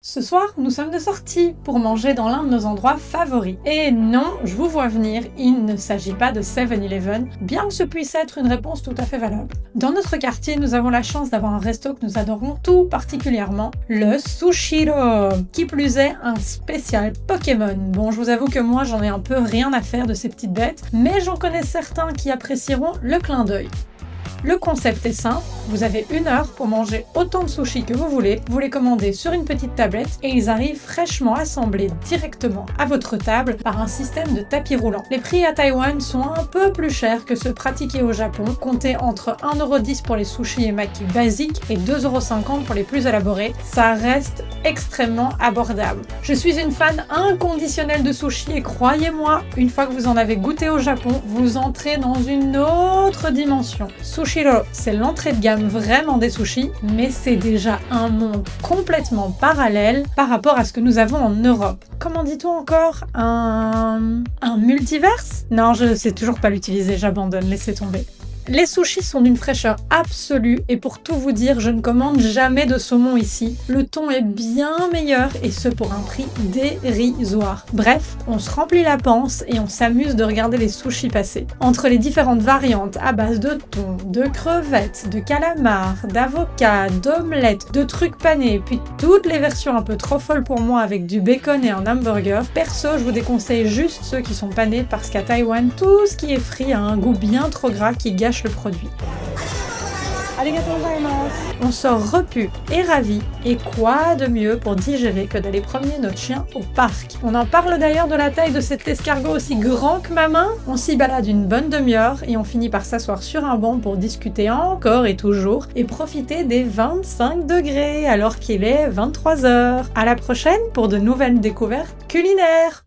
Ce soir, nous sommes de sortie pour manger dans l'un de nos endroits favoris. Et non, je vous vois venir, il ne s'agit pas de 7-Eleven, bien que ce puisse être une réponse tout à fait valable. Dans notre quartier, nous avons la chance d'avoir un resto que nous adorons tout particulièrement, le Sushiro. Qui plus est, un spécial Pokémon. Bon, je vous avoue que moi, j'en ai un peu rien à faire de ces petites bêtes, mais j'en connais certains qui apprécieront le clin d'œil. Le concept est simple, vous avez 1 heure pour manger autant de sushis que vous voulez, vous les commandez sur une petite tablette et ils arrivent fraîchement assemblés directement à votre table par un système de tapis roulant. Les prix à Taïwan sont un peu plus chers que ceux pratiqués au Japon, comptez entre 1,10€ pour les sushis et maki basiques et 2,50€ pour les plus élaborés, ça reste extrêmement abordable. Je suis une fan inconditionnelle de sushis et croyez-moi, une fois que vous en avez goûté au Japon, vous entrez dans une autre dimension. Sushiro, c'est l'entrée de gamme vraiment des sushis, mais c'est déjà un monde complètement parallèle par rapport à ce que nous avons en Europe. Comment dit-on encore? Un multiverse? Non, je sais toujours pas l'utiliser, j'abandonne, laissez tomber. Les sushis sont d'une fraîcheur absolue et pour tout vous dire, je ne commande jamais de saumon ici. Le thon est bien meilleur et ce pour un prix dérisoire. Bref, on se remplit la panse et on s'amuse de regarder les sushis passer. Entre les différentes variantes à base de thon, de crevettes, de calamars, d'avocats, d'omelettes, de trucs panés, puis toutes les versions un peu trop folles pour moi avec du bacon et un hamburger, perso je vous déconseille juste ceux qui sont panés parce qu'à Taïwan, tout ce qui est frit a un goût bien trop gras qui gâche le produit. On sort repu et ravi, et quoi de mieux pour digérer que d'aller promener notre chien au parc. On en parle d'ailleurs de la taille de cet escargot aussi grand que ma main. On s'y balade une bonne demi-heure et on finit par s'asseoir sur un banc pour discuter encore et toujours et profiter des 25 degrés alors qu'il est 23h. À la prochaine pour de nouvelles découvertes culinaires.